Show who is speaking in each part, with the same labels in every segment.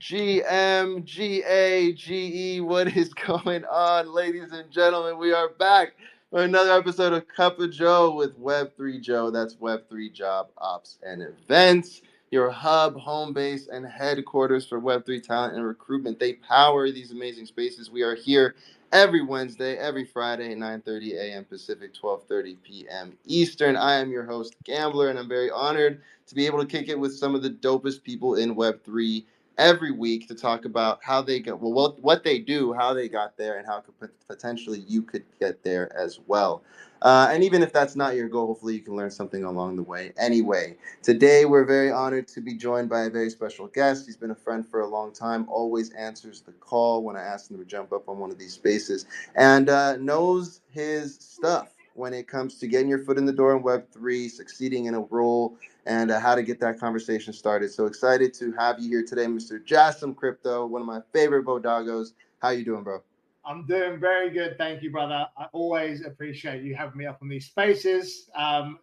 Speaker 1: W3JOE, what is going on, ladies and gentlemen? We are back for another episode of Cup of Joe with Web3 Joe. That's Web3 Job Ops and Events, your hub, home base, and headquarters for Web3 talent and recruitment. They power these amazing spaces. We are here every Wednesday, every Friday, 9:30 a.m. Pacific, 12:30 p.m. Eastern. I am your host, Gambler, and I'm very honored to be able to kick it with some of the dopest people in Web3 every week to talk about how they got, well, what they do, how they got there, and how potentially you could get there as well. And even if that's not your goal, hopefully you can learn something along the way. Anyway, today we're very honored to be joined by a very special guest. He's been a friend for a long time, always answers the call when I ask him to jump up on one of these spaces, and knows his stuff when it comes to getting your foot in the door in Web3, succeeding in a role, and how to get that conversation started. So excited to have you here today, Mr. Jassim Crypto, one of my favorite bodagos. How you doing, bro?
Speaker 2: I'm doing very good. Thank you, brother. I always appreciate you having me up on these spaces. I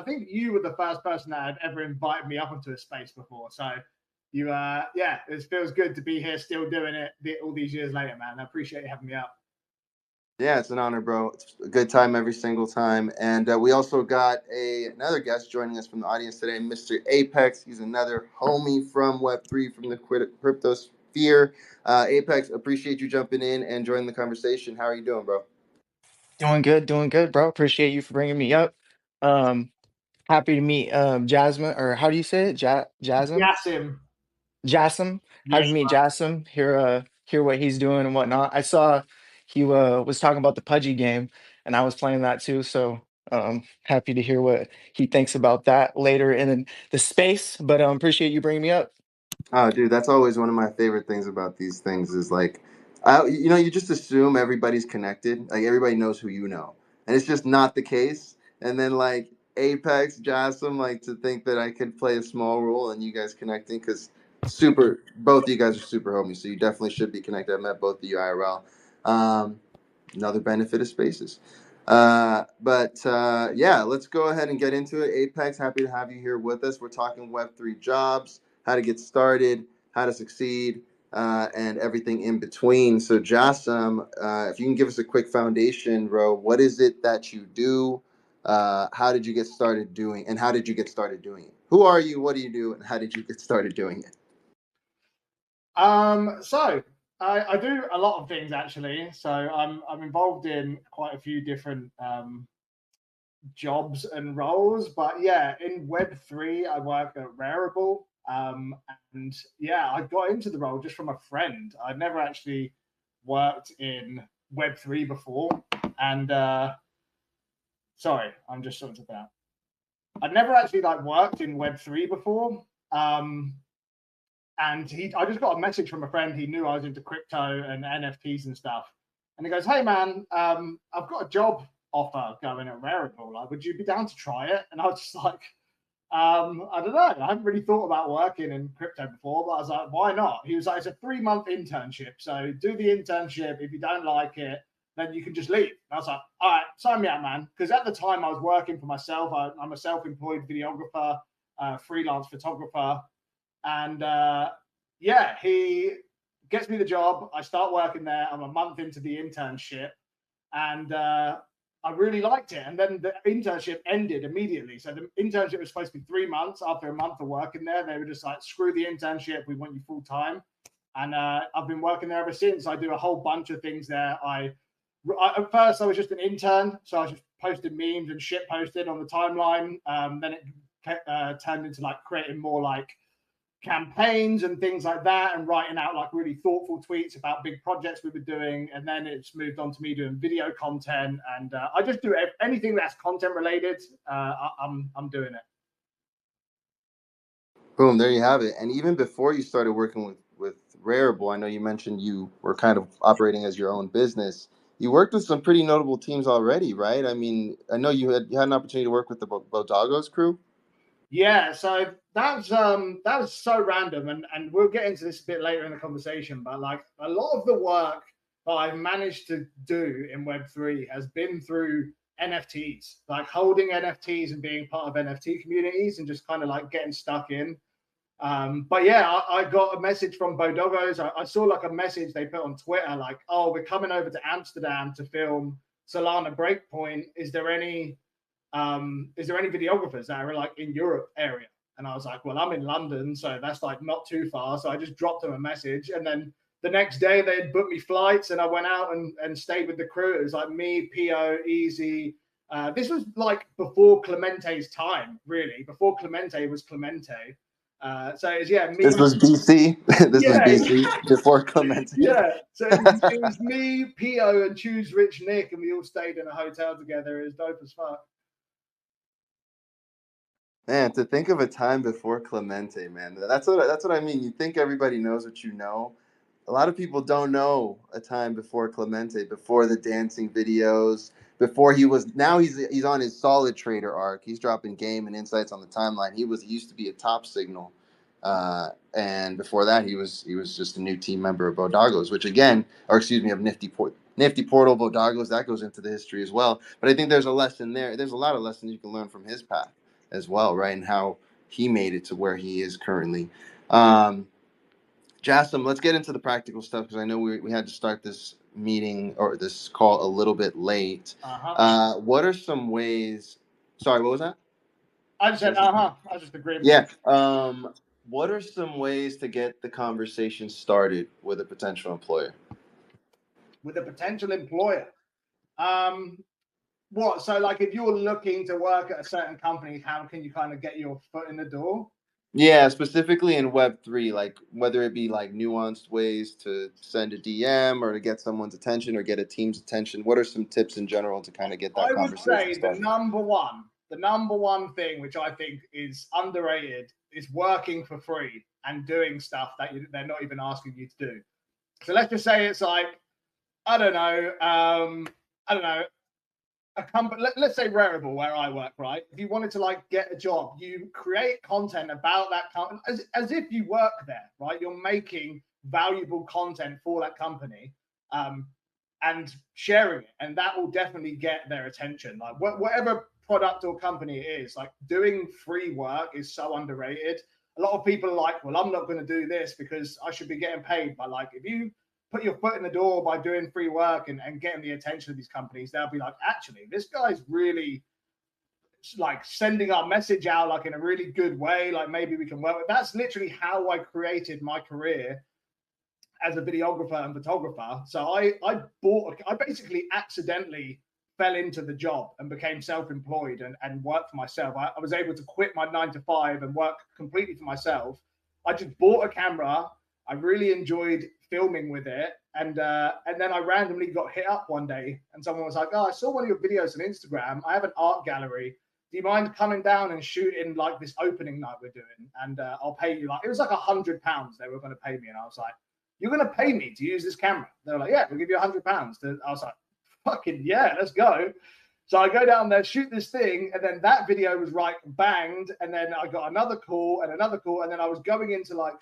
Speaker 2: think you were the first person that had ever invited me up into a space before. So it feels good to be here still doing it all these years later, man. I appreciate you having me up.
Speaker 1: Yeah, it's an honor, bro. It's a good time every single time. And we also got another guest joining us from the audience today, Mr. Apex. He's another homie from Web3, from the crypto sphere. Apex, appreciate you jumping in and joining the conversation. How are you doing, bro?
Speaker 3: Doing good, bro. Appreciate you for bringing me up. Um, Happy to meet Jasmine, or how do you say it? Jasmine?
Speaker 2: Yasim.
Speaker 3: Jassim. Happy
Speaker 2: Yes,
Speaker 3: to meet
Speaker 2: bro.
Speaker 3: Jassim. Hear what he's doing and whatnot. I saw he was talking about the Pudgy game, and I was playing that too. So happy to hear what he thinks about that later in the space. But appreciate you bringing me up.
Speaker 1: Oh, dude, that's always one of my favorite things about these things is like, you just assume everybody's connected, like everybody knows who you know, and it's just not the case. And then like Apex, Jasmine, like to think that I could play a small role in you guys connecting because both of you guys are super homies, so you definitely should be connected. I met both of you IRL. Um, Another benefit of spaces. Yeah, let's go ahead and get into it. Apex, happy to have you here with us. We're talking Web3 jobs, how to get started, how to succeed, and everything in between. So, Jassam, if you can give us a quick foundation, bro, what is it that you do? How did you get started doing, and how did you get started doing it? Who are you? What do you do? And how did you get started doing it?
Speaker 2: I do a lot of things actually. So I'm involved in quite a few different jobs and roles. But yeah, in Web3, I work at Rarible. And yeah, I got into the role just from a friend. I'd never actually worked in Web3 before. And sorry, I'm just sorting that. I'd never actually worked in Web3 before. Um, I just got a message from a friend. He knew I was into crypto and NFTs and stuff. And he goes, "Hey man, I've got a job offer going at Rarible. Like, would you be down to try it?" And I was just like, I don't know. I haven't really thought about working in crypto before, but I was like, why not? He was like, it's a 3-month internship. So do the internship. If you don't like it, then you can just leave. And I was like, all right, sign me up, man. Because at the time I was working for myself. I'm a self-employed videographer, freelance photographer. And he gets me the job. I start working there. I'm a month into the internship. And I really liked it. And then the internship ended immediately. So the internship was supposed to be 3 months. After a month of working there, they were just like, screw the internship. We want you full time. And I've been working there ever since. I do a whole bunch of things there. At first, I was just an intern. So I was just posting memes and shit posted on the timeline. Then it turned into creating more campaigns and things like that, and writing out really thoughtful tweets about big projects we were doing. And then it's moved on to me doing video content, and I just do anything that's content related. I'm doing it.
Speaker 1: Boom, there you have it. And even before you started working with Rarible, I know you mentioned you were kind of operating as your own business. You worked with some pretty notable teams already, right? I mean, I know you had an opportunity to work with the Bodagos crew.
Speaker 2: Yeah, so that was so random, and we'll get into this a bit later in the conversation. But a lot of the work that I've managed to do in Web3 has been through NFTs, holding NFTs and being part of NFT communities, and just kind of getting stuck in. But yeah, I got a message from Bodoggos. I saw like a message they put on Twitter, like, "Oh, we're coming over to Amsterdam to film Solana Breakpoint. Is there any videographers that are like in Europe area?" And I was like, "Well, I'm in London, so that's like not too far." So I just dropped them a message, and then the next day they'd booked me flights, and I went out and stayed with the crew. It was like me, Pio, Easy. This was like before Clemente's time, really. Before Clemente was Clemente. So it was, yeah, me.
Speaker 1: This was BC. This was
Speaker 2: Yeah.
Speaker 1: BC before Clemente.
Speaker 2: Yeah. So it was me, Pio, and Choose Rich Nick, and we all stayed in a hotel together. It was dope as fuck.
Speaker 1: Man, to think of a time before Clemente, man, that's what I mean. You think everybody knows what you know. A lot of people don't know a time before Clemente, before the dancing videos, before he's on his solid trader arc. He's dropping game and insights on the timeline. He used to be a top signal, and before that he was just a new team member of Bodagos, which again, or excuse me, of Nifty Portal Bodagos. That goes into the history as well. But I think there's a lesson there. There's a lot of lessons you can learn from his path as well, right? And how he made it to where he is currently. Jassim, let's get into the practical stuff because I know we had to start this meeting or this call a little bit late. What are some ways? Sorry, what was that?
Speaker 2: I just said, I just agree.
Speaker 1: Yeah. What are some ways to get the conversation started with a potential employer?
Speaker 2: With a potential employer. What? So, like, if you're looking to work at a certain company, how can you kind of get your foot in the door?
Speaker 1: Yeah, specifically in Web3, like whether it be like nuanced ways to send a DM or to get someone's attention or get a team's attention. What are some tips in general to kind of get that conversation started?
Speaker 2: I would say the number one thing, which I think is underrated, is working for free and doing stuff that they're not even asking you to do. So let's just say it's like, I don't know, a company, let's say Rarible, where I work, right? If you wanted to like get a job, you create content about that company as if you work there, right? You're making valuable content for that company, and sharing it, and that will definitely get their attention. Like whatever product or company it is, like doing free work is so underrated. A lot of people are like, well, I'm not going to do this because I should be getting paid. But like, if you put your foot in the door by doing free work and getting the attention of these companies, they'll be like, actually, this guy's really like sending our message out like in a really good way. Like maybe we can work with. That's literally how I created my career as a videographer and photographer. So I basically accidentally fell into the job and became self-employed and worked for myself. I was able to quit my 9 to 5 and work completely for myself. I just bought a camera. I really enjoyed filming with it. And then I randomly got hit up one day and someone was like, "Oh, I saw one of your videos on Instagram. I have an art gallery. Do you mind coming down and shooting like this opening night we're doing? And I'll pay you." Like, it was like £100 they were going to pay me. And I was like, "You're going to pay me to use this camera?" They were like, "Yeah, we'll give you £100. I was like, "Fucking yeah, let's go." So I go down there, shoot this thing, and then that video was like banged, and then I got another call, and then I was going into like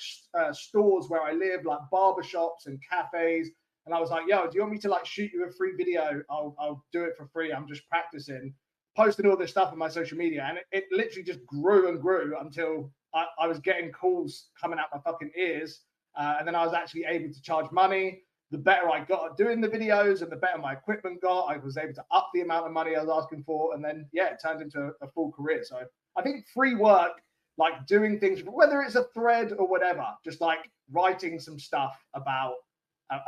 Speaker 2: stores where I live, like barbershops and cafes, and I was like, "Yo, do you want me to like shoot you a free video? I'll do it for free. I'm just practicing." Posting all this stuff on my social media, and it literally just grew and grew until I was getting calls coming out my fucking ears, and then I was actually able to charge money. The better I got at doing the videos and the better my equipment got, I was able to up the amount of money I was asking for. And then, yeah, it turned into a full career. So I think free work, like doing things, whether it's a thread or whatever, just like writing some stuff about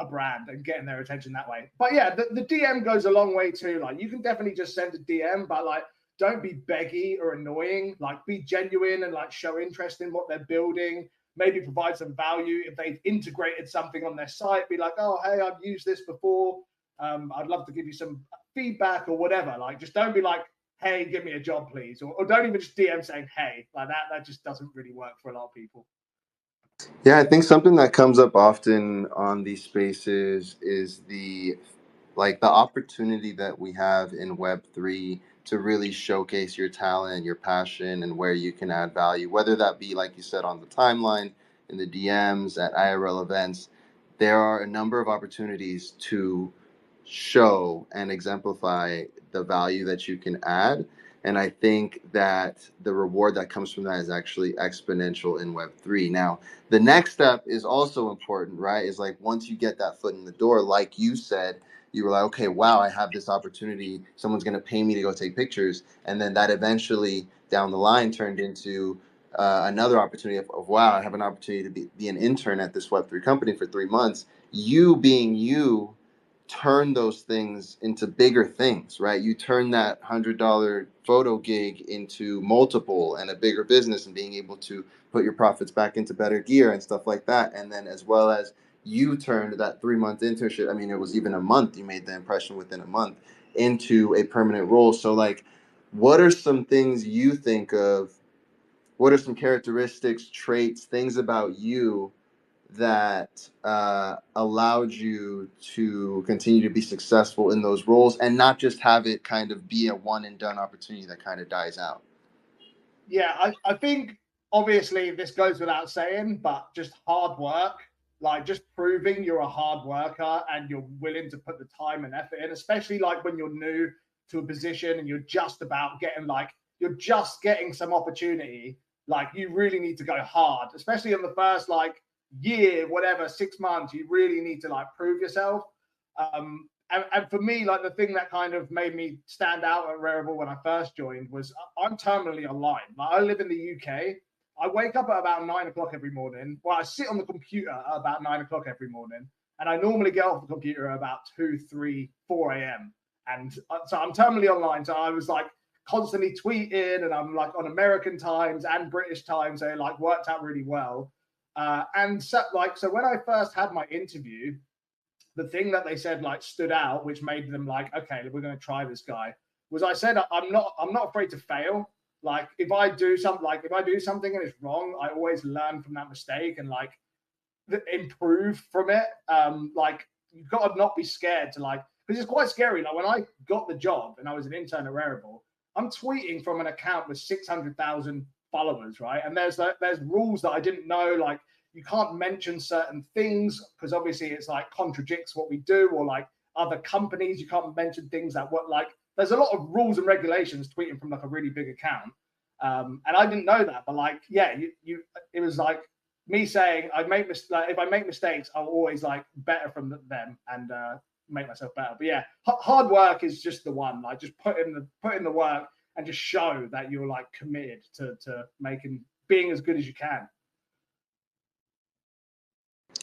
Speaker 2: a brand and getting their attention that way. But yeah, the DM goes a long way too. Like you can definitely just send a DM, but like, don't be beggy or annoying. Like be genuine and like show interest in what they're building. Maybe provide some value. If they've integrated something on their site, be like, "Oh, hey, I've used this before. I'd love to give you some feedback," or whatever. Like, just don't be like, "Hey, give me a job, please," or don't even just DM saying, "Hey," like that. That just doesn't really work for a lot of people.
Speaker 1: Yeah, I think something that comes up often on these spaces is the opportunity that we have in Web3 to really showcase your talent, your passion, and where you can add value, whether that be, like you said, on the timeline, in the DMs, at IRL events. There are a number of opportunities to show and exemplify the value that you can add. And I think that the reward that comes from that is actually exponential in Web3. Now, the next step is also important, right? Is like once you get that foot in the door, like you said, you were like, okay, wow, I have this opportunity. Someone's going to pay me to go take pictures. And then that eventually down the line turned into another opportunity of, wow, I have an opportunity to be an intern at this Web3 company for 3 months. You being you, turn those things into bigger things, right? You turn that $100 photo gig into multiple and a bigger business, and being able to put your profits back into better gear and stuff like that. And then as well as you turned that 3 month internship, I mean, it was even a month, you made the impression within a month, into a permanent role. So like, what are some things you think of? What are some characteristics, traits, things about you that allowed you to continue to be successful in those roles and not just have it kind of be a one and done opportunity that kind of dies out?
Speaker 2: Yeah, I think obviously this goes without saying, but just hard work, like just proving you're a hard worker and you're willing to put the time and effort in, especially like when you're new to a position and you're just about getting like, you're just getting some opportunity. Like you really need to go hard, especially in the first like year, whatever, 6 months, you really need to like prove yourself. And for me, like the thing that kind of made me stand out at Rarible when I first joined was I'm terminally online. Like I live in the UK. I wake up at about 9 o'clock every morning. Well, I sit on the computer at about 9 o'clock every morning, and I normally get off the computer at about 2, 3, 4 a.m. And so I'm terminally online. So I was like constantly tweeting, and I'm like on American times and British times. So it like worked out really well. And so when I first had my interview, the thing that they said like stood out, which made them like, okay, we're going to try this guy, was I said I'm not afraid to fail. Like if I do something and it's wrong, I always learn from that mistake and like improve from it. Like you've got to not be scared to like, because it's quite scary. Like when I got the job and I was an intern at Rarible, I'm tweeting from an account with 600,000 followers, right? And there's rules that I didn't know, like you can't mention certain things because obviously it's like contradicts what we do, or like other companies, you can't mention things that what like there's a lot of rules and regulations tweeting from like a really big account. And I didn't know that, but like, yeah, it was like me saying if I make mistakes, I'll always like better from them and make myself better. But yeah, hard work is just the one. Like just put in the work and just show that you're like committed to being as good as you can.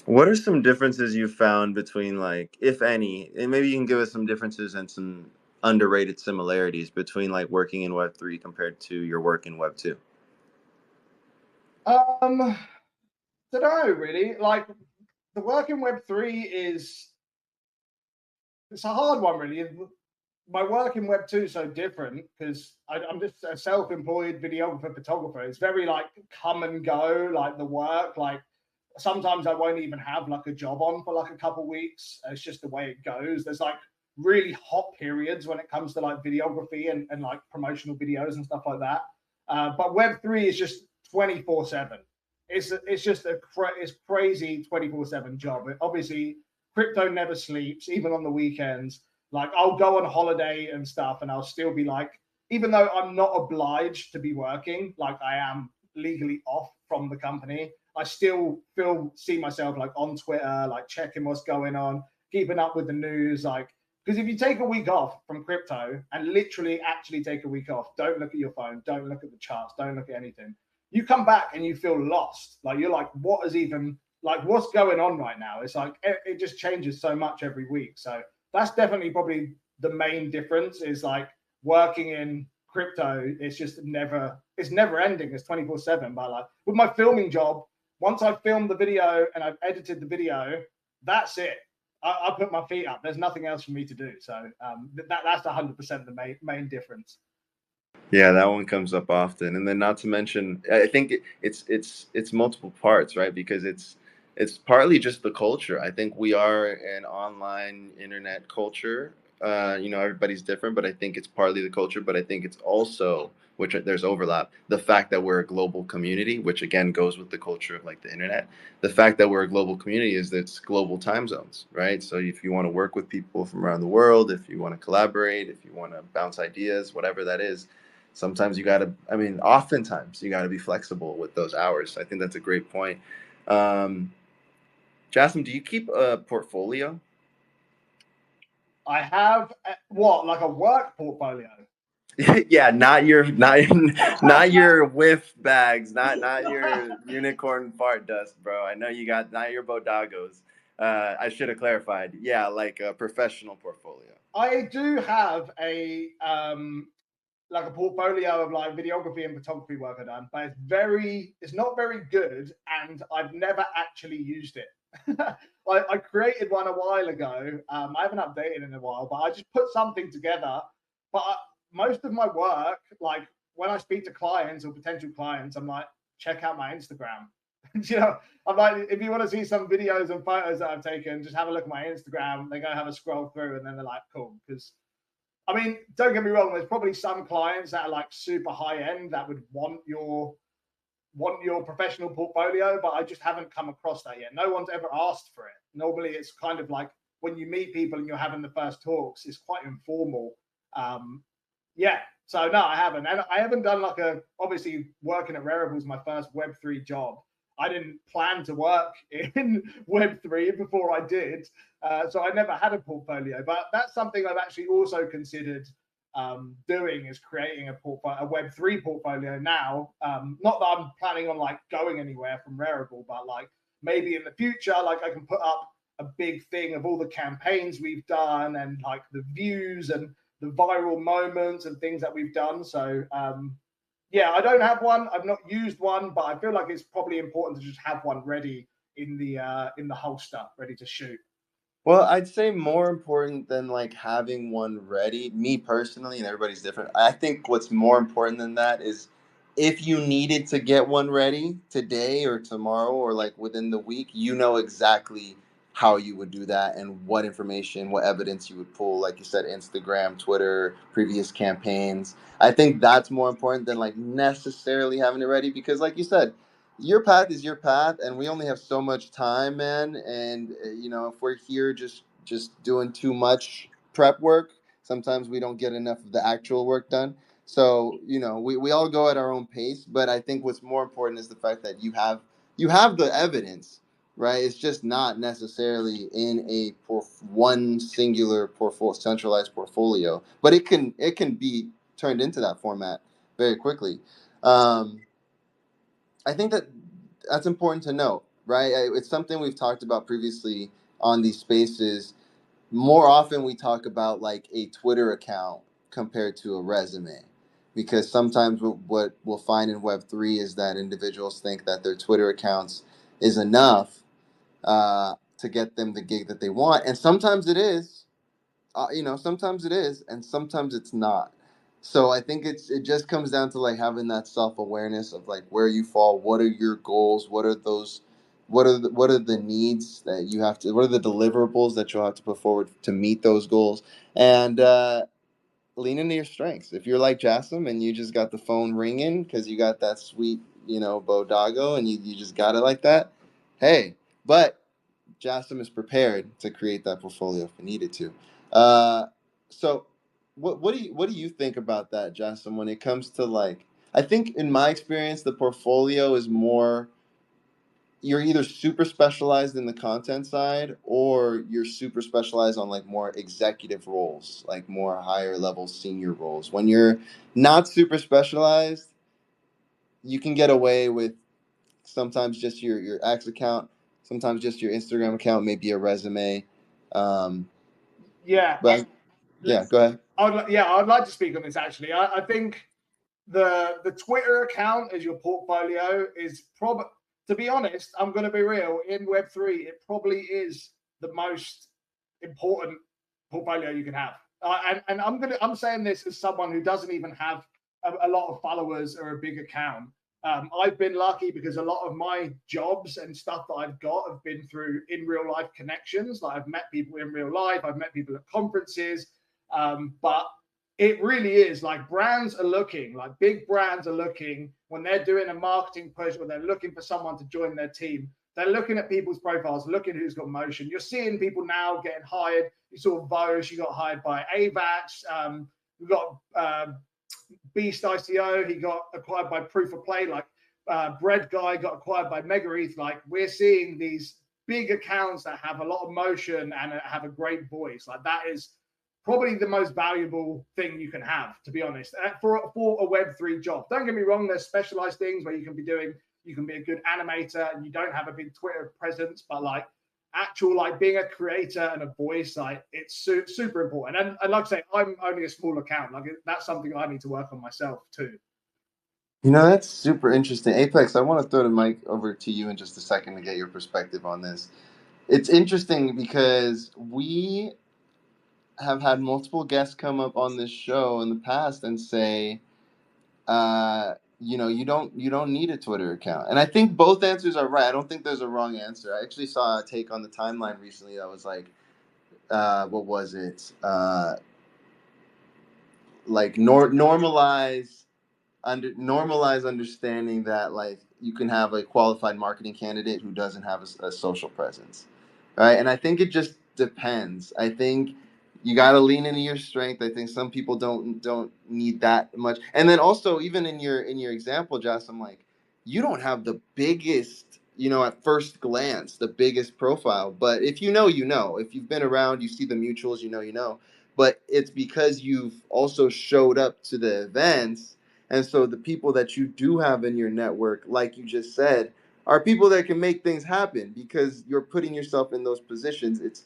Speaker 1: What are some differences you found between, like, if any, and maybe you can give us some differences and some underrated similarities between like working in Web3 compared to your work in Web2?
Speaker 2: Don't know really. Like the work in Web3 it's a hard one really. My work in Web2 is so different because I'm just a self-employed videographer, photographer. It's very like come and go, like the work. Like sometimes I won't even have like a job on for like a couple of weeks. It's just the way it goes. There's like really hot periods when it comes to like videography and like promotional videos and stuff like that. But Web3 is just 24/7. It's just it's crazy 24/7 job. Obviously, crypto never sleeps, even on the weekends. Like I'll go on holiday and stuff, and I'll still be like, even though I'm not obliged to be working, like I am legally off from the company, I still see myself like on Twitter, like checking what's going on, keeping up with the news, like because if you take a week off from crypto and literally actually take a week off, don't look at your phone, don't look at the charts, don't look at anything, you come back and you feel lost. Like you're like, what is even like what's going on right now? It's like it just changes so much every week. So that's definitely probably the main difference is like working in crypto. It's never ending. It's 24/7. But like with my filming job, once I've filmed the video and I've edited the video, that's it. I put my feet up. There's nothing else for me to do. So that's 100% the main difference.
Speaker 1: Yeah, that one comes up often, and then not to mention, I think it's multiple parts, right? Because it's partly just the culture. I think we are an online internet culture. Everybody's different, but I think it's partly the culture. But I think it's also, which there's overlap, the fact that we're a global community, which again goes with the culture of like the internet. The fact that we're a global community is that it's global time zones, right? So if you want to work with people from around the world, if you want to collaborate, if you want to bounce ideas, whatever that is, sometimes you got to, I mean, oftentimes you got to be flexible with those hours. I think that's a great point. Jasmine, do you keep a portfolio?
Speaker 2: I have what, like a work portfolio?
Speaker 1: Yeah, not your whiff bags, not your unicorn fart dust, bro. I know you got not your bodagos. I should have clarified. Yeah, like a professional portfolio.
Speaker 2: I do have a like a portfolio of like videography and photography work I've done, but it's not very good, and I've never actually used it. I created one a while ago. I haven't updated in a while, but I just put something together. But most of my work, like when I speak to clients or potential clients, I'm like, check out my Instagram. I'm like, if you want to see some videos and photos that I've taken, just have a look at my Instagram. They go have a scroll through, and then they're like, cool. Because I mean, don't get me wrong. There's probably some clients that are like super high end that would want your professional portfolio, but I just haven't come across that yet. No one's ever asked for it. Normally, it's kind of like when you meet people and you're having the first talks, it's quite informal. Yeah. So no, I haven't, and I haven't done like obviously working at Rarible is my first Web3 job. I didn't plan to work in Web3 before I did, so I never had a portfolio. But that's something I've actually also considered doing, is creating a Web3 portfolio now. Not that I'm planning on like going anywhere from Rarible, but like maybe in the future, like I can put up a big thing of all the campaigns we've done and like the views and the viral moments and things that we've done. So yeah, I don't have one. I've not used one, but I feel like it's probably important to just have one ready in the holster, ready to shoot.
Speaker 1: Well, I'd say more important than like having one ready, me personally, and everybody's different. I think what's more important than that is if you needed to get one ready today or tomorrow or like within the week, you know exactly how you would do that and what information, what evidence you would pull. Like you said, Instagram, Twitter, previous campaigns. I think that's more important than like necessarily having it ready because, like you said, your path is your path, and we only have so much time, man. And if we're here just doing too much prep work, sometimes we don't get enough of the actual work done. So we all go at our own pace, but I think what's more important is the fact that you have the evidence, right? It's just not necessarily in one singular centralized portfolio, but it can be turned into that format very quickly. I think that's important to note, right? It's something we've talked about previously on these spaces. More often, we talk about like a Twitter account compared to a resume, because sometimes what we'll find in Web3 is that individuals think that their Twitter accounts is enough to get them the gig that they want, and sometimes it is. Sometimes it is, and sometimes it's not. So I think it just comes down to like having that self-awareness of like where you fall, what are your goals, what are the needs that you have to, what are the deliverables that you'll have to put forward to meet those goals, and lean into your strengths. If you're like Jasmine and you just got the phone ringing because you got that sweet bodago and you just got it like that, hey, but Jassim is prepared to create that portfolio if we needed to. So, what do you think about that, Jassim? When it comes to like, I think in my experience, the portfolio is more. You're either super specialized in the content side, or you're super specialized on like more executive roles, like more higher level senior roles. When you're not super specialized, you can get away with sometimes just your X account, sometimes just your Instagram account, maybe a resume. Um,
Speaker 2: Yeah,
Speaker 1: but yeah, go ahead.
Speaker 2: I'd like to speak on this actually. I think the Twitter account as your portfolio is probably, to be honest, I'm going to be real, in Web3, it probably is the most important portfolio you can have. And I'm saying this as someone who doesn't even have a lot of followers or a big account. I've been lucky because a lot of my jobs and stuff that I've got have been through in real life connections. Like I've met people in real life, I've met people at conferences, but it really is like brands are looking, like big brands are looking when they're doing a marketing push or they're looking for someone to join their team. They're looking at people's profiles, looking who's got motion. You're seeing people now getting hired. You saw Vosh, you got hired by AVAX. We've got Beast ICO, he got acquired by Proof of Play. Like Bread Guy got acquired by Mega ETH. Like we're seeing these big accounts that have a lot of motion and have a great voice. Like that is probably the most valuable thing you can have, to be honest, for a Web3 job. Don't get me wrong, there's specialized things where you can be a good animator and you don't have a big Twitter presence, but like actual like being a creator and a voice, like it's super important. And like I say, I'm only a small account. Like that's something I need to work on myself too.
Speaker 1: That's super interesting. Apex, I want to throw the mic over to you in just a second to get your perspective on this. It's interesting because we have had multiple guests come up on this show in the past and say, you don't need a Twitter account. And I think both answers are right. I don't think there's a wrong answer. I actually saw a take on the timeline recently that was like, what was it? Like normalize understanding that like you can have a qualified marketing candidate who doesn't have a social presence, right? And I think it just depends. I think you got to lean into your strength. I think some people don't need that much. And then also even in your example, Josh, I'm like, you don't have the biggest, at first glance, the biggest profile, but if if you've been around, you see the mutuals, but it's because you've also showed up to the events. And so the people that you do have in your network, like you just said, are people that can make things happen because you're putting yourself in those positions. It's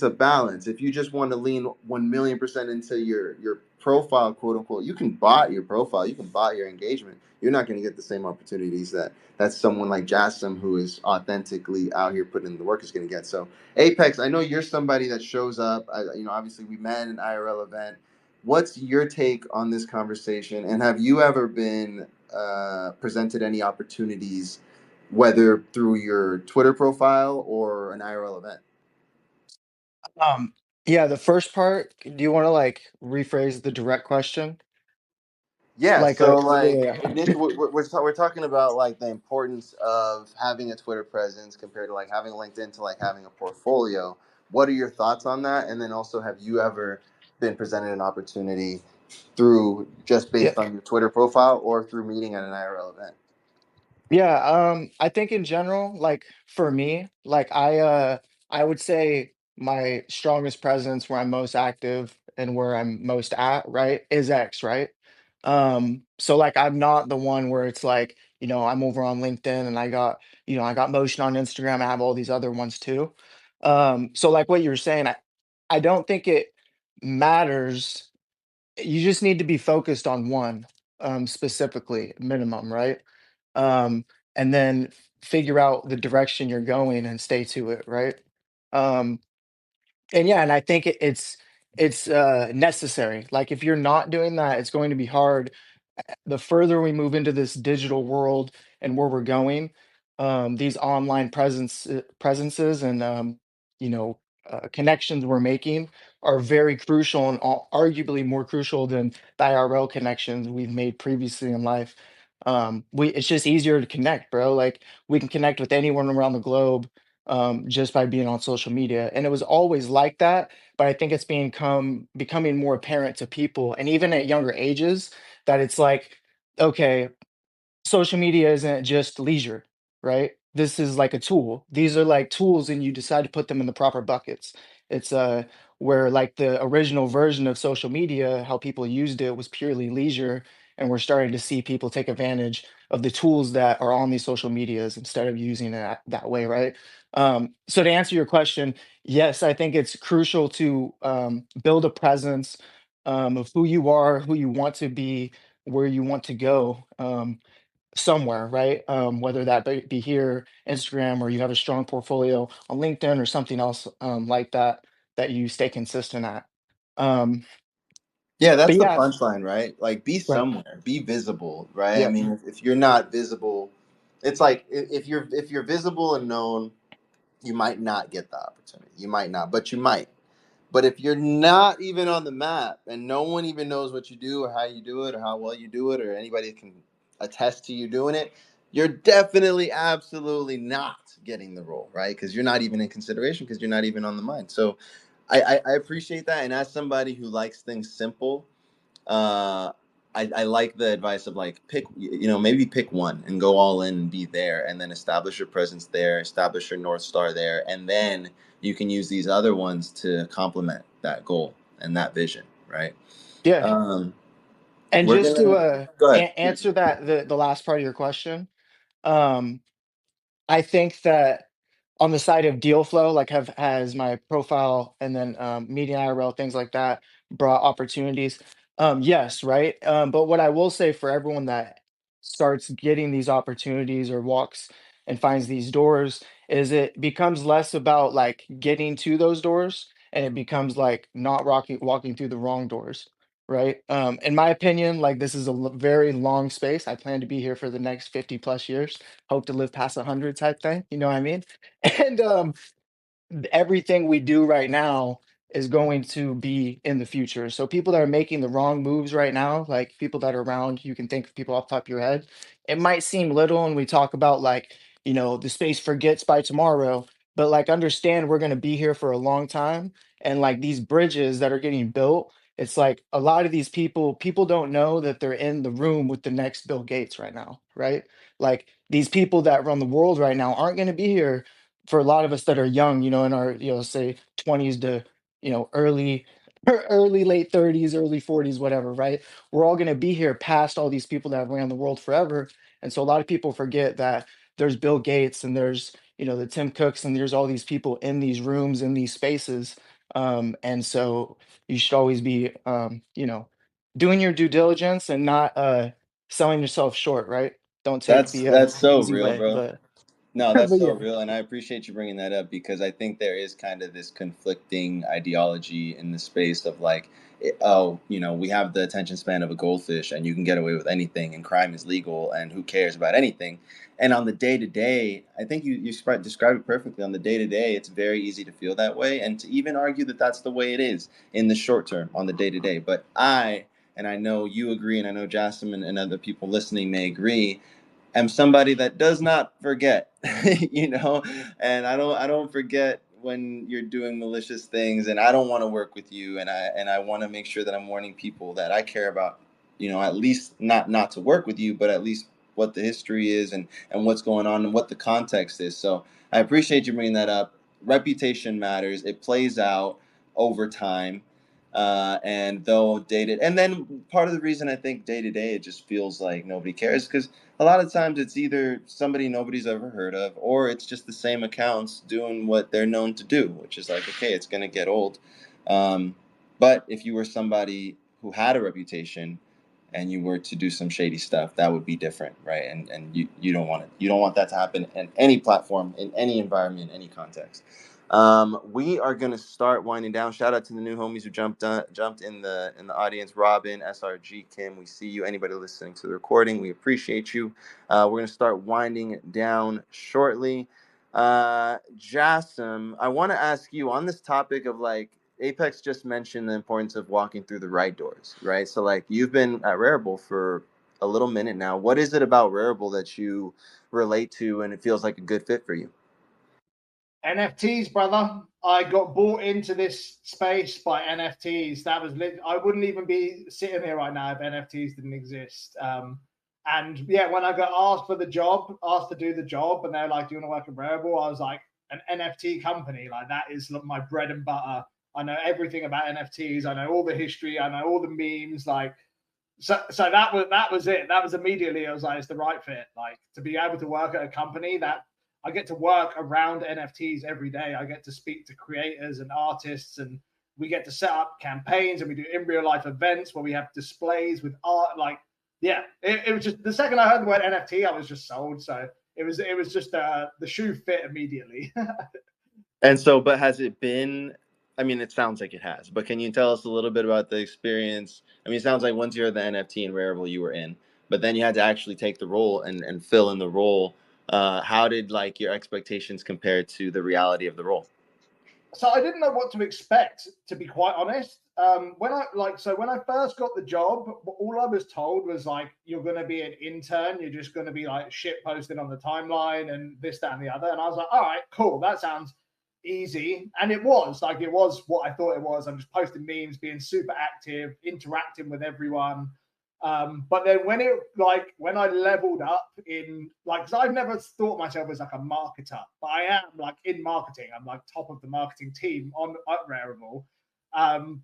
Speaker 1: a balance. If you just want to lean 1,000,000% into your profile, quote unquote, you can bot your profile, you can bot your engagement. You're not going to get the same opportunities that someone like Jassim, who is authentically out here putting in the work, is going to get. So Apex, I know you're somebody that shows up. Obviously we met in an IRL event. What's your take on this conversation? And have you ever been presented any opportunities, whether through your Twitter profile or an IRL event?
Speaker 3: Um, yeah, the first part, do you want to like rephrase the direct question?
Speaker 1: Yeah,
Speaker 3: Like,
Speaker 1: so
Speaker 3: yeah,
Speaker 1: like
Speaker 3: yeah, yeah.
Speaker 1: we're talking about like the importance of having a Twitter presence compared to like having LinkedIn to like having a portfolio. What are your thoughts on that? And then also, have you ever been presented an opportunity through just
Speaker 3: Yeah.
Speaker 1: based on your Twitter profile or through meeting at an IRL event?
Speaker 3: Yeah, I think in general, like for me, like I would say my strongest presence where I'm most active and where I'm most at, right, is X, right? So like I'm not the one where it's like, I'm over on LinkedIn and I got motion on Instagram, I have all these other ones too. So like what you were saying, I don't think it matters. You just need to be focused on one specifically, minimum, right? um, and then figure out the direction you're going and stay to it, right? Um, and yeah, and I think it's necessary. Like if you're not doing that, it's going to be hard the further we move into this digital world and where we're going, these online presences and you know connections we're making are very crucial and arguably more crucial than the IRL connections we've made previously in life. It's just easier to connect, bro. Like we can connect with anyone around the globe just by being on social media, and it was always like that. But I think it's becoming more apparent to people, and even at younger ages that it's like, okay, social media isn't just leisure, right? This is like a tool. These are like tools and you decide to put them in the proper buckets. It's where like the original version of social media, how people used it was purely leisure. And we're starting to see people take advantage of the tools that are on these social medias instead of using it that way, right? So to answer your question, yes, I think it's crucial to build a presence of who you are, who you want to be, where you want to go. Somewhere, right? Whether that be here, Instagram, or you have a strong portfolio on LinkedIn or something else like that that you stay consistent at. Um,
Speaker 1: Yeah,
Speaker 3: but
Speaker 1: that's the
Speaker 3: yeah,
Speaker 1: punchline, right? Like, be
Speaker 3: right.
Speaker 1: somewhere, be visible, right? I
Speaker 3: Yep.
Speaker 1: mean, if you're not visible, it's like if you're visible and known, you might not get the opportunity. You might not, but you might. But if you're not even on the map and no one even knows what you do or how you do it or how well you do it or anybody can attest to you doing it, you're definitely absolutely not getting the role, right? Because you're not even in consideration because you're not even on the mind. So I appreciate that. And as somebody who likes things simple, uh, I like the advice of like pick, maybe pick one and go all in and be there, and then establish your presence there, establish your North Star there, and then you can use these other ones to complement that goal and that vision, right?
Speaker 3: Yeah.
Speaker 1: Um,
Speaker 3: And
Speaker 1: we're
Speaker 3: just to
Speaker 1: gonna go ahead.
Speaker 3: answer that the last part of your question, um, I think that on the side of deal flow, like have has my profile and then media IRL, things like that brought opportunities? Yes, right. But what I will say for everyone that starts getting these opportunities or walks and finds these doors is it becomes less about like getting to those doors and it becomes like not walking through the wrong doors. Right. In my opinion, like this is a very long space. I plan to be here for the next 50 plus years, hope to live past 100 type thing. You know what I mean? And everything we do right now is going to be in the future. So people that are making the wrong moves right now, like people that are around, you can think of people off the top of your head. It might seem little when we talk about like, the space forgets by tomorrow, but like understand we're going to be here for a long time. And like these bridges that are getting built, it's like a lot of these people don't know that they're in the room with the next Bill Gates right now, right? Like these people that run the world right now aren't going to be here for a lot of us that are young, in our, say 20s to, early, early late 30s, early 40s, whatever, right? We're all going to be here past all these people that have ran the world forever. And so a lot of people forget that there's Bill Gates and there's, the Tim Cooks and there's all these people in these rooms, in these spaces. And so you should always be, doing your due diligence and not selling yourself short, right? Don't take
Speaker 1: That's
Speaker 3: the
Speaker 1: that's so
Speaker 3: easy
Speaker 1: real,
Speaker 3: way,
Speaker 1: bro.
Speaker 3: but
Speaker 1: No, that's
Speaker 3: but
Speaker 1: so
Speaker 3: yeah.
Speaker 1: real, and I appreciate you bringing that up because I think there is kind of this conflicting ideology in the space of like, we have the attention span of a goldfish, and you can get away with anything, and crime is legal, and who cares about anything? And on the day to day, I think you described it perfectly. On the day to day, it's very easy to feel that way, and to even argue that that's the way it is in the short term on the day to day. But and I know you agree, and I know Jasmine and other people listening may agree, am somebody that does not forget, you know, and I don't forget when you're doing malicious things, and I don't want to work with you, and I want to make sure that I'm warning people that I care about, at least not to work with you, but at least what the history is, and what's going on and what the context is. So I appreciate you bringing that up. Reputation matters. It plays out over time. And though dated, and then part of the reason I think day to day it just feels like nobody cares because a lot of times it's either somebody nobody's ever heard of, or it's just the same accounts doing what they're known to do, which is like, okay, it's going to get old. Um, but if you were somebody who had a reputation and you were to do some shady stuff, that would be different, right? And you don't want it. You don't want that to happen in any platform, in any environment, in any context. We are gonna start winding down. Shout out to the new homies who jumped in the audience. Robin, SRG, Kim, we see you. Anybody listening to the recording, we appreciate you. We're gonna start winding down shortly. Jassim, I want to ask you on this topic of like Apex just mentioned the importance of walking through the right doors, right? So like you've been at Rarible for a little minute now. What is it about Rarible that you relate to and it feels like a good fit for you?
Speaker 2: NFTs, brother. I got bought into this space by NFTs. That was I wouldn't even be sitting here right now if NFTs didn't exist. And yeah, when I got asked for the job, asked to do the job, and they're like, "Do you want to work at Rarible?" I was like, "An NFT company, like that is my bread and butter. I know everything about NFTs. I know all the history. I know all the memes. Like, so that was it. That was immediately. I was like, it's the right fit. Like to be able to work at a company that I get to work around NFTs every day. I get to speak to creators and artists, and we get to set up campaigns, and we do in real life events where we have displays with art. Like, yeah, it was just the second I heard the word NFT, I was just sold. So it was just the shoe fit immediately.
Speaker 1: And so, but has it been? I mean, it sounds like it has. But can you tell us a little bit about the experience? I mean, it sounds like once you're the NFT and Rarible, you were in, but then you had to actually take the role and fill in the role. How did like your expectations compare to the reality of the role?
Speaker 2: So I didn't know what to expect, to be quite honest. When I first got the job, all I was told was like, you're going to be an intern. You're just going to be like shit posting on the timeline and this, that, and the other. And I was like, all right, cool. That sounds easy. And it was what I thought it was. I'm just posting memes, being super active, interacting with everyone. But then when I leveled up in like, because I've never thought myself as like a marketer, but I am like in marketing. I'm like top of the marketing team on at Rarible.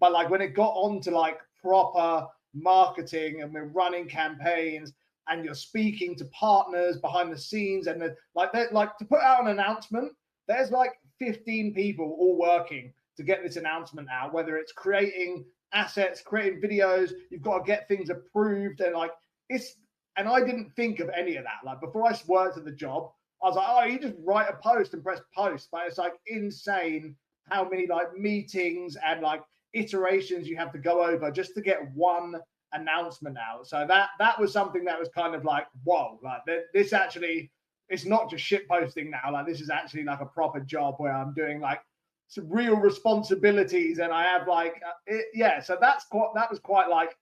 Speaker 2: But like when it got on to like proper marketing and we're running campaigns and you're speaking to partners behind the scenes and like to put out an announcement, there's like 15 people all working to get this announcement out, whether it's creating assets, creating videos, you've got to get things approved, and like it's and I didn't think of any of that. Like before I worked at the job, I was like, oh, you just write a post and press post. But it's like insane how many like meetings and like iterations you have to go over just to get one announcement out. So that was something that was kind of like, whoa, like this actually, it's not just shit posting now. Like this is actually like a proper job where I'm doing like some real responsibilities, and I have like yeah. So that was quite like,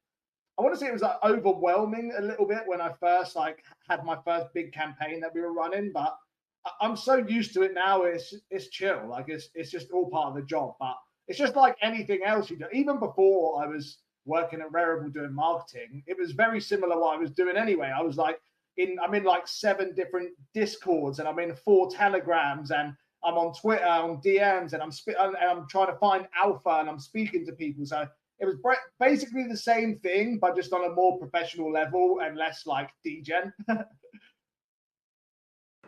Speaker 2: I want to say it was like overwhelming a little bit when I first like had my first big campaign that we were running, but I'm so used to it now. It's chill. Like it's just all part of the job. But it's just like anything else you do. Even before I was working at Rarible doing marketing, it was very similar what I was doing anyway. I was like I'm in like 7 different Discords, and I'm in 4 Telegrams, and I'm on Twitter on DMs, and I'm trying to find alpha, and I'm speaking to people. So it was basically the same thing, but just on a more professional level and less like degen.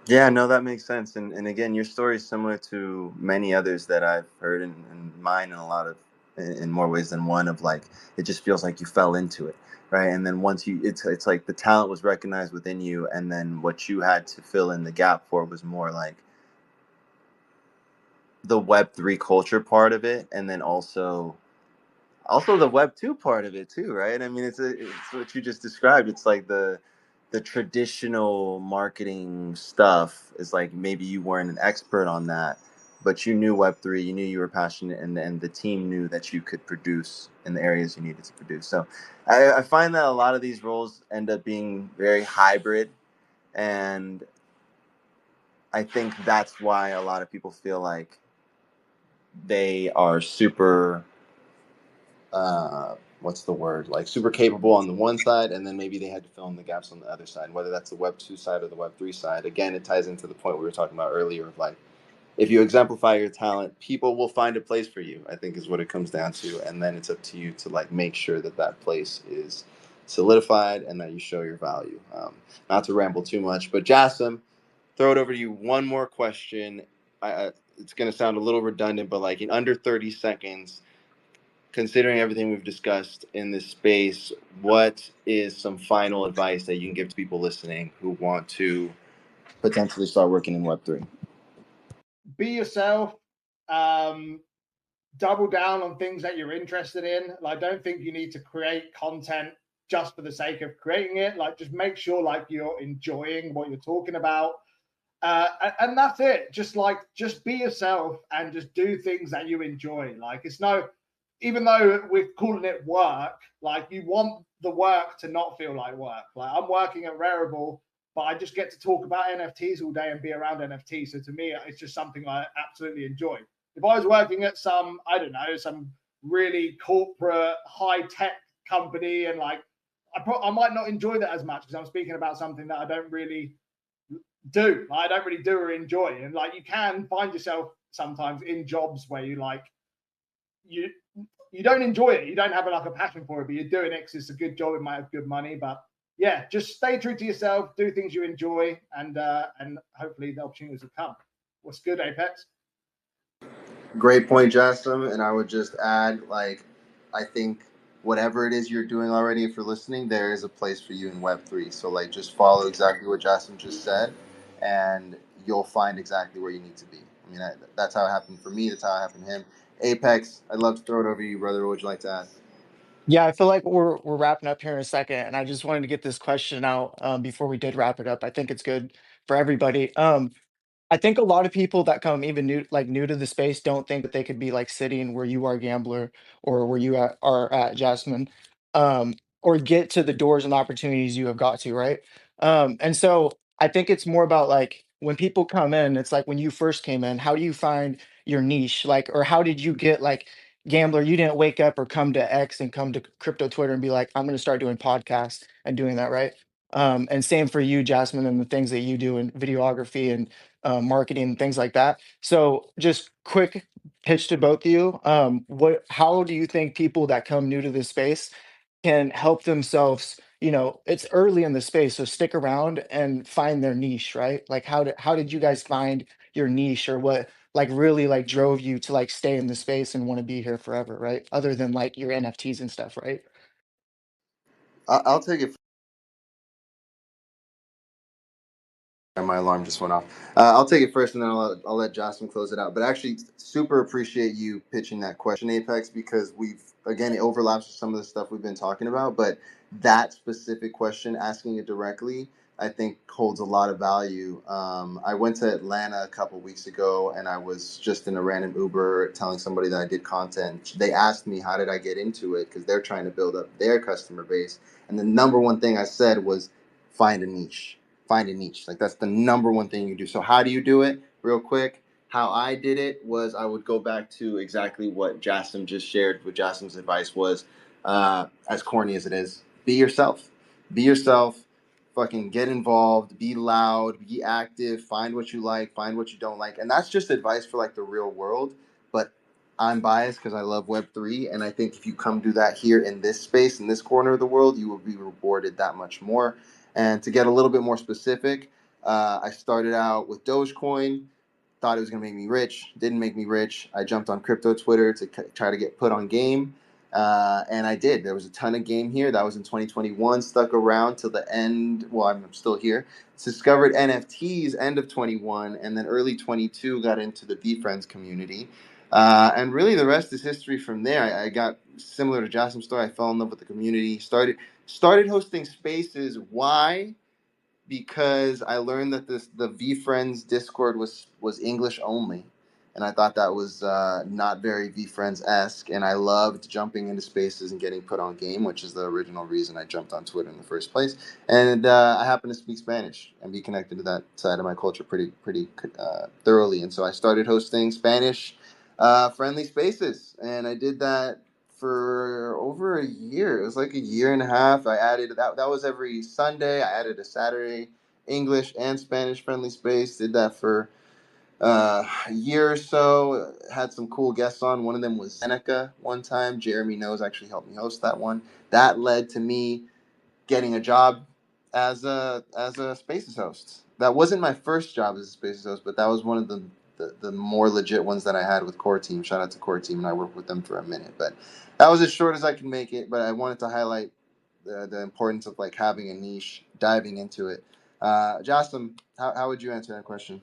Speaker 1: Yeah, no, that makes sense. And again, your story is similar to many others that I've heard, and mine in a lot of, in more ways than one, of like, it just feels like you fell into it, right? And then once it's like the talent was recognized within you, and then what you had to fill in the gap for was more like the Web3 culture part of it, and then also the Web 2 part of it too, right? I mean, it's what you just described. It's like the traditional marketing stuff is like, maybe you weren't an expert on that, but you knew Web 3, you knew you were passionate, and the team knew that you could produce in the areas you needed to produce. So I find that a lot of these roles end up being very hybrid, and I think that's why a lot of people feel like they are super what's the word, like super capable on the one side, and then maybe they had to fill in the gaps on the other side, whether that's the Web 2 side or the Web 3 side. Again, it ties into the point we were talking about earlier of like, if you exemplify your talent, people will find a place for you, I think is what it comes down to. And then it's up to you to like make sure that that place is solidified and that you show your value. Not to ramble too much, but Jassim, throw it over to you. One more question. It's going to sound a little redundant, but like in under 30 seconds, considering everything we've discussed in this space, what is some final advice that you can give to people listening who want to potentially start working in Web3?
Speaker 2: Be yourself. Um, Double down on things that you're interested in. Like, don't think you need to create content just for the sake of creating it. Like, just make sure like you're enjoying what you're talking about. And that's it. Just be yourself and just do things that you enjoy. Like, it's no, even though we're calling it work, like you want the work to not feel like work. Like I'm working at Rarible, but I just get to talk about NFTs all day and be around NFTs. So to me, it's just something I absolutely enjoy. If I was working at some, I don't know, some really corporate high tech company, and like I might not enjoy that as much because I'm speaking about something that I don't really do. I don't really do or enjoy. And like you can find yourself sometimes in jobs where you you don't enjoy it. You don't have like a passion for it, but you're doing it because it's a good job. It might have good money, but yeah, just stay true to yourself. Do things you enjoy, and hopefully the opportunities will come. What's good, Apex?
Speaker 1: Great point, Jasmine. And I would just add, like, I think whatever it is you're doing already, if you're listening, there is a place for you in Web 3. So, like, just follow exactly what Jasmine just said, and you'll find exactly where you need to be. I mean, that's how it happened for me. That's how it happened to him. Apex, I'd love to throw it over to you, brother. What would you like to add?
Speaker 3: Yeah, I feel like we're wrapping up here in a second, and I just wanted to get this question out before we did wrap it up. I think it's good for everybody. I think a lot of people that come even new to the space don't think that they could be like sitting where you are, Gambler, or where are at, Jasmine, um, or get to the doors and opportunities you have got to, right? And so I think it's more about like when people come in, it's like when you first came in, how do you find your niche? Like, or how did you get like Gambler, you didn't wake up or come to X and come to crypto Twitter and be like, I'm going to start doing podcasts and doing that, right? And same for you, Jasmine, and the things that you do in videography and marketing and things like that. So, just quick pitch to both of you. How do you think people that come new to this space can help themselves? It's early in the space, so stick around and find their niche, right? Like, how did you guys find your niche, or what like really like drove you to like stay in the space and want to be here forever, right? Other than like your NFTs and stuff, right?
Speaker 1: I'll take it. My alarm just went off. I'll take it first, and then I'll let Jocelyn close it out. But actually, super appreciate you pitching that question, Apex, because it overlaps with some of the stuff we've been talking about. But that specific question, asking it directly, I think holds a lot of value. I went to Atlanta a couple weeks ago, and I was just in a random Uber telling somebody that I did content. They asked me how did I get into it, because they're trying to build up their customer base, and the number one thing I said was find a niche. Find a niche. Like, that's the number one thing you do. So how do you do it? Real quick, how I did it was I would go back to exactly what Jassim just shared. What Jassim's advice was, as corny as it is, be yourself. Be yourself. Fucking get involved. Be loud. Be active. Find what you like. Find what you don't like. And that's just advice for like the real world. But I'm biased because I love Web3, and I think if you come do that here in this space, in this corner of the world, you will be rewarded that much more. And to get a little bit more specific, I started out with Dogecoin, thought it was going to make me rich, didn't make me rich. I jumped on crypto Twitter to try to get put on game. And I did. There was a ton of game here. That was in 2021, stuck around till the end. Well, I'm still here. Discovered NFTs end of 21, and then early 22 got into the BeFriends community. And really the rest is history from there. I got similar to Jasmine's story. I fell in love with the community, started hosting spaces. Why? Because I learned that the VFriends Discord was English only, and I thought that was not very VFriends esque. And I loved jumping into spaces and getting put on game, which is the original reason I jumped on Twitter in the first place. And I happen to speak Spanish and be connected to that side of my culture pretty thoroughly. And so I started hosting Spanish friendly spaces, and I did that for over a year. It was like a year and a half. I added that was every Sunday. I added a Saturday English and Spanish friendly space. Did that for a year or so. Had some cool guests on. One of them was Seneca one time. Jeremy Knows actually helped me host that one. That led to me getting a job as a Spaces host. That wasn't my first job as a Spaces host, but that was one of the more legit ones that I had with Core Team. Shout out to Core Team, and I worked with them for a minute. But that was as short as I can make it. But I wanted to highlight the importance of like having a niche, diving into it. Jasmine, how would you answer that question?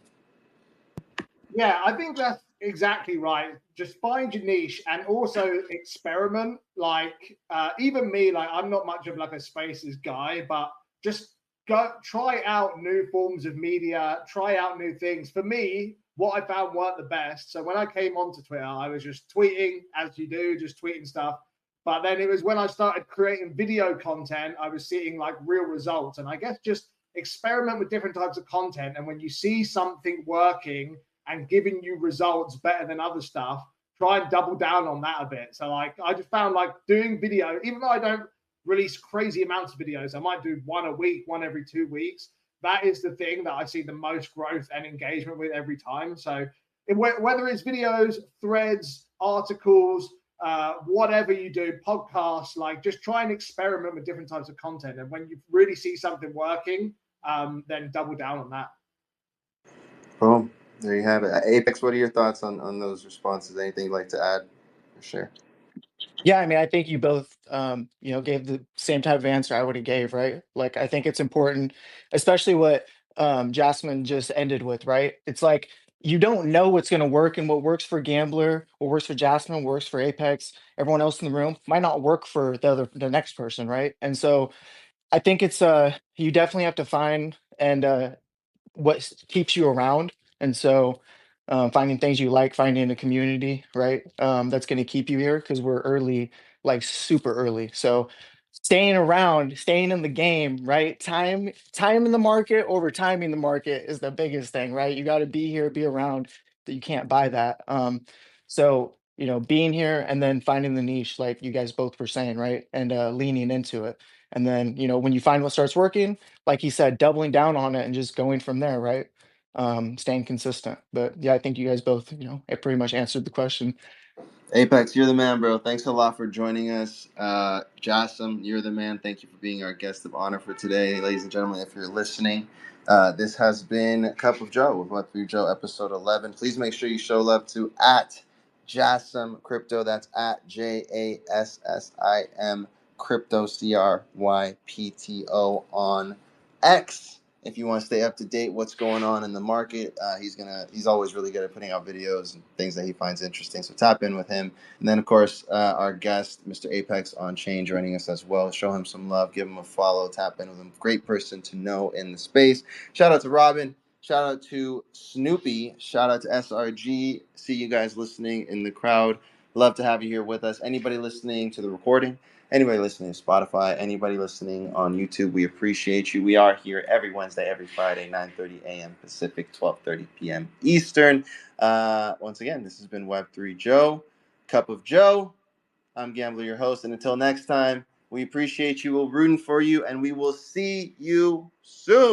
Speaker 2: Yeah, I think that's exactly right. Just find your niche and also experiment. Like even me, like I'm not much of like a spaces guy, but just go try out new forms of media, try out new things. For me, what I found worked the best. So when I came onto Twitter, I was just tweeting as you do, just tweeting stuff. But then it was when I started creating video content, I was seeing like real results. And I guess just experiment with different types of content. And when you see something working and giving you results better than other stuff, try and double down on that a bit. So like I just found like doing video, even though I don't release crazy amounts of videos, I might do one a week, one every 2 weeks. That is the thing that I see the most growth and engagement with every time. So whether it's videos, threads, articles, whatever you do, podcasts, like just try and experiment with different types of content. And when you really see something working, then double down on that.
Speaker 1: Boom. There you have it. Apex, what are your thoughts on those responses? Anything you'd like to add or share?
Speaker 3: Yeah, I mean, I think you both, gave the same type of answer I would have gave, right? Like, I think it's important, especially what Jasmine just ended with, right? It's like you don't know what's going to work, and what works for Gambler, what works for Jasmine, works for Apex, everyone else in the room might not work for the next person, right? And so I think it's you definitely have to find and keeps you around. And so finding things you like, finding a community, right? That's going to keep you here because we're early, like super early. So staying around, staying in the game, right? Time in the market over timing the market is the biggest thing, right? You got to be here, be around. That you can't buy that. So being here and then finding the niche, like you guys both were saying, right? And leaning into it. And then, when you find what starts working, like he said, doubling down on it and just going from there, right? Staying consistent. But yeah, I think you guys both, it pretty much answered the question.
Speaker 1: Apex, you're the man, bro. Thanks a lot for joining us. Jassim, you're the man. Thank you for being our guest of honor for today. Ladies and gentlemen, if you're listening, this has been Cup of Joe with W3JOE episode 11. Please make sure you show love to at Jassim Crypto. That's at JASSIM Crypto, CRYPTO on X. If you want to stay up to date what's going on in the market, he's always really good at putting out videos and things that he finds interesting. So tap in with him. And then of course our guest, Mr. Apex on Chain, joining us as well. Show him some love, give him a follow, tap in with him. Great person to know in the space. Shout out to Robin. Shout out to Snoopy. Shout out to SRG. See you guys listening in the crowd. Love to have you here with us. Anybody listening to the recording, anybody listening to Spotify, anybody listening on YouTube, we appreciate you. We are here every Wednesday, every Friday, 9:30 a.m. Pacific, 12:30 p.m. Eastern. Once again, this has been Web3 Joe, Cup of Joe. I'm Gambler, your host. And until next time, we appreciate you. We're rooting for you, and we will see you soon.